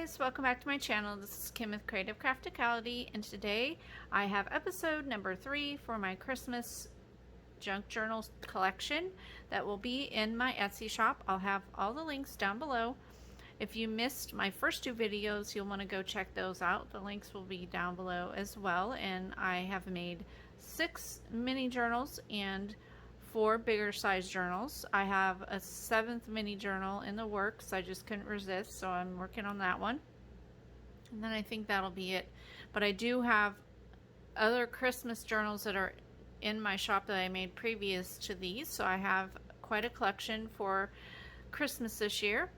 guys, welcome back to my channel. This is Kim with Creative Crafticality, and today I have episode number 3 for my Christmas junk journals collection that will be in my Etsy shop. I'll have all the links down below. If you missed my first 2 videos, you'll want to go check those out. The links will be down below as well, and I have made 6 mini journals and 4 bigger size journals. I have a 7th mini journal in the works. I just couldn't resist, so I'm working on that one. And then I think that'll be it. But I do have other Christmas journals that are in my shop that I made previous to these, so I have quite a collection for Christmas this year.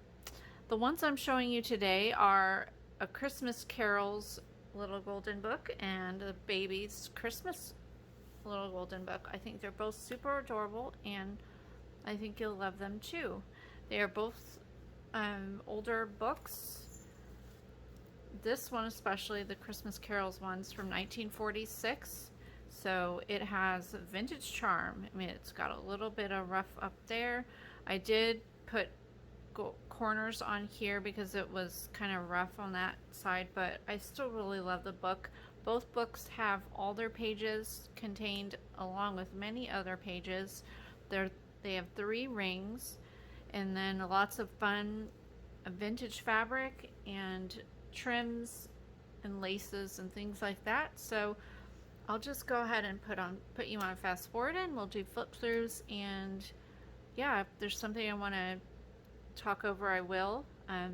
The ones I'm showing you today are A Christmas Carol's Little Golden Book and the Baby's Christmas Little Golden Book. I think they're both super adorable, and I think you'll love them too. They are both older books. This one especially, the Christmas Carols one's from 1946, so it has vintage charm. I mean, it's got a little bit of rough up there. I did put corners on here because it was kind of rough on that side, but I still really love the book. Both books have all their pages contained along with many other pages. They have 3 rings, and then lots of fun vintage fabric and trims and laces and things like that. So I'll just go ahead and put you on fast forward, and we'll do flip throughs, and yeah, if there's something I want to talk over, I will.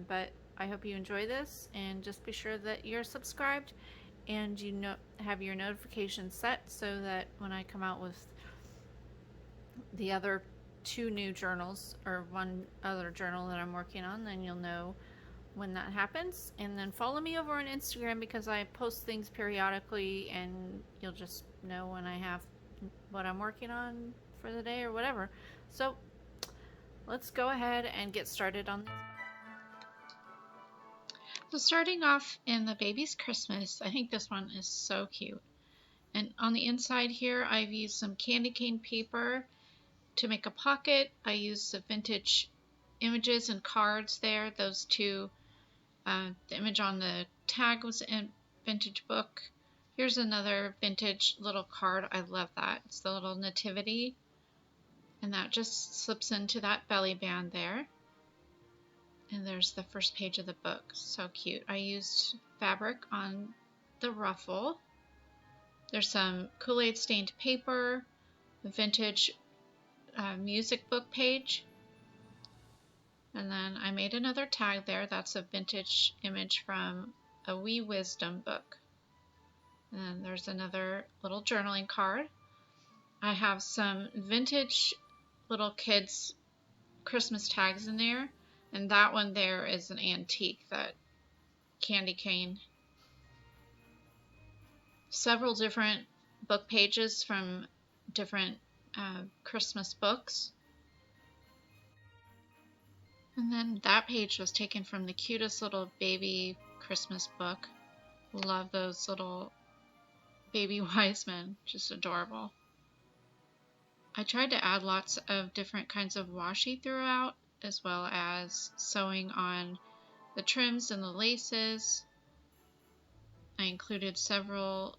But I hope you enjoy this, and just be sure that you're subscribed and you have your notifications set so that when I come out with the other 2 new journals, or 1 other journal that I'm working on, then you'll know when that happens. And then follow me over on Instagram because I post things periodically, and you'll just know when I have what I'm working on for the day or whatever. So let's go ahead and get started on this. So starting off in the Baby's Christmas, I think this one is so cute. And on the inside here, I've used some candy cane paper to make a pocket. I used the vintage images and cards there. Those 2, the image on the tag was a vintage book. Here's another vintage little card. I love that. It's the little nativity, and that just slips into that belly band there. And there's the first page of the book. So cute. I used fabric on the ruffle. There's some Kool-Aid stained paper, a vintage music book page. And then I made another tag there. That's a vintage image from a Wee Wisdom book. And then there's another little journaling card. I have some vintage little kids Christmas tags in there. And that one there is an antique, that candy cane. Several different book pages from different Christmas books. And then that page was taken from the cutest little baby Christmas book. Love those little baby wise men, just adorable. I tried to add lots of different kinds of washi throughout, as well as sewing on the trims and the laces. I included several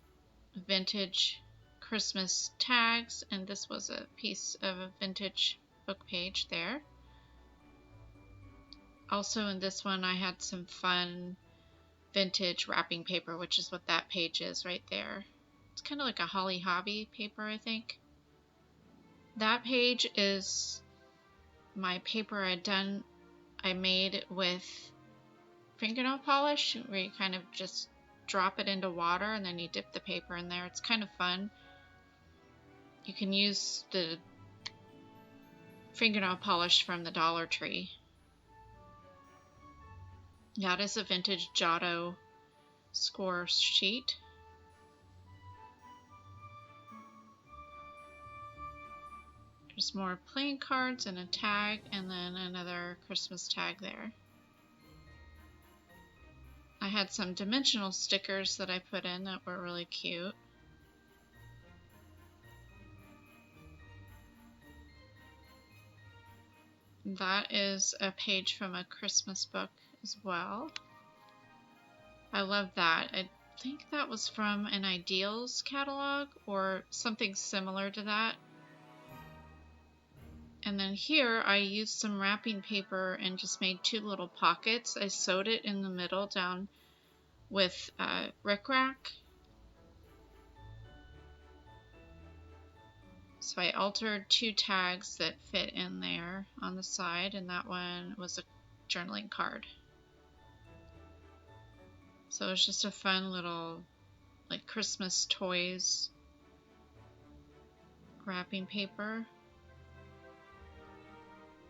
vintage Christmas tags, and this was a piece of a vintage book page there. Also in this one I had some fun vintage wrapping paper, which is what that page is right there. It's kind of like a Holly Hobby paper, I think. That page is my paper I made with fingernail polish, where you kind of just drop it into water and then you dip the paper in there. It's kind of fun. You can use the fingernail polish from the Dollar Tree. That is a vintage Giotto score sheet. There's more playing cards and a tag, and then another Christmas tag there. I had some dimensional stickers that I put in that were really cute. That is a page from a Christmas book as well. I love that. I think that was from an Ideals catalog or something similar to that. And then here I used some wrapping paper and just made 2 little pockets. I sewed it in the middle down with rickrack. So I altered 2 tags that fit in there on the side, and that one was a journaling card. So it's just a fun little like Christmas toys wrapping paper.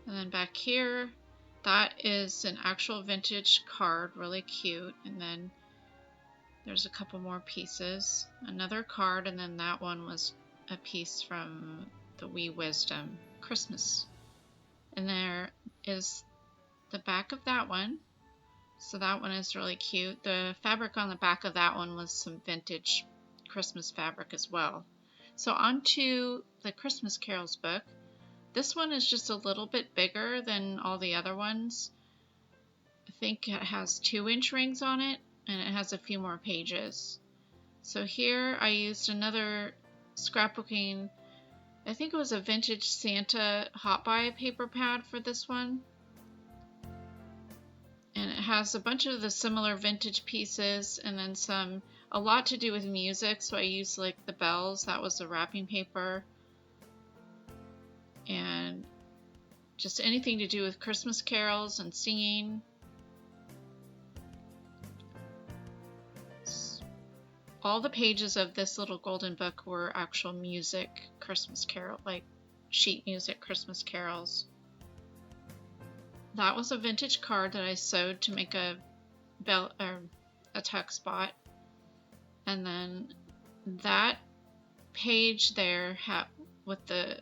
And then back here, that is an actual vintage card, really cute. And then there's a couple more pieces, another card, and then that one was a piece from the Wee Wisdom Christmas. And there is the back of that one. So that one is really cute. The fabric on the back of that one was some vintage Christmas fabric as well. So on to the Christmas Carols book. This one is just a little bit bigger than all the other ones. I think it has 2-inch rings on it, and it has a few more pages. So here I used another scrapbooking, I think it was a vintage Santa hot buy paper pad for this one. And it has a bunch of the similar vintage pieces and then a lot to do with music. So I used like the bells, that was the wrapping paper. And just anything to do with Christmas carols and singing. All the pages of this little golden book were actual music Christmas carol, like sheet music Christmas carols. That was a vintage card that I sewed to make a belt or a tuck spot. And then that page there with the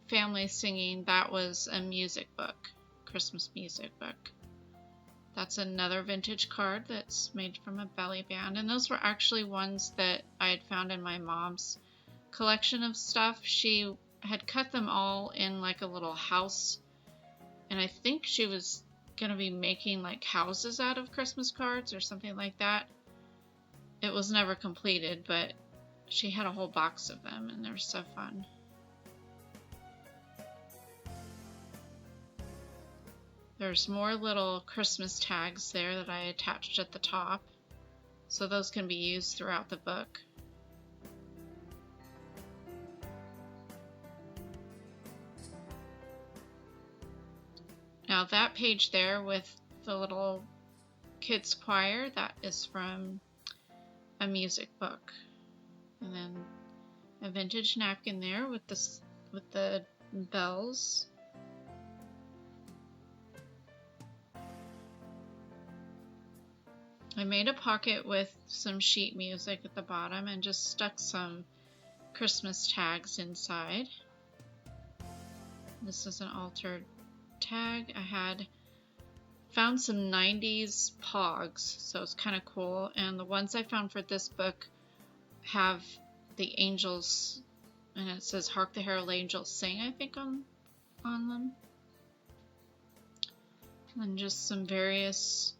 family singing, that was a music book, Christmas music book. That's another vintage card that's made from a belly band. And those were actually ones that I had found in my mom's collection of stuff. She had cut them all in like a little house. And I think she was going to be making like houses out of Christmas cards or something like that. It was never completed, but she had a whole box of them and they were so fun. There's more little Christmas tags there that I attached at the top, so those can be used throughout the book. Now that page there with the little kids choir, that is from a music book. And then a vintage napkin there with the bells. I made a pocket with some sheet music at the bottom and just stuck some Christmas tags inside. This is an altered tag. I had found some 90s pogs, so it's kind of cool. And the ones I found for this book have the angels, and it says "Hark the Herald Angels Sing," I think, on them. And just some various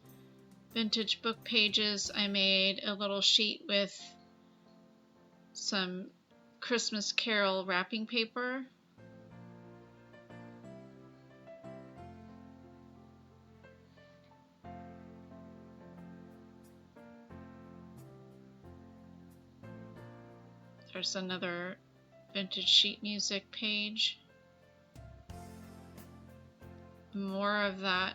vintage book pages. I made a little sheet with some Christmas Carol wrapping paper. There's another vintage sheet music page. More of that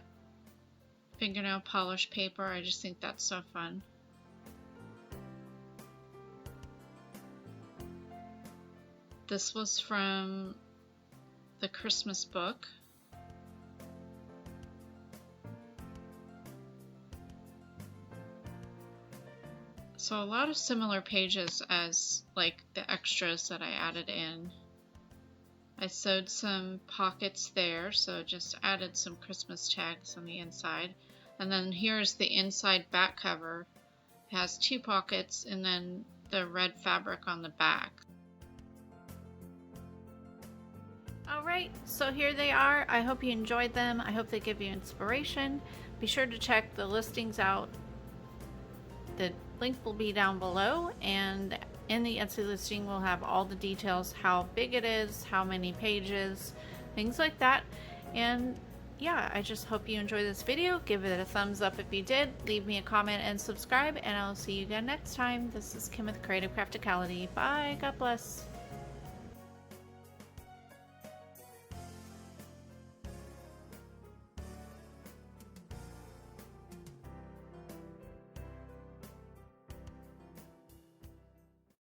fingernail polish paper. I just think that's so fun. This was from the Christmas book. So a lot of similar pages as like the extras that I added in. I sewed some pockets there, so just added some Christmas tags on the inside. And then here's the inside back cover. It has 2 pockets and then the red fabric on the back. Alright, so here they are. I hope you enjoyed them. I hope they give you inspiration. Be sure to check the listings out The link will be down below, and in the Etsy listing we'll have all the details, how big it is, how many pages, things like that. And yeah, I just hope you enjoy this video. Give it a thumbs up if you did, leave me a comment and subscribe, and I'll see you again next time. This is Kim with Creative Crafticality. Bye, God bless.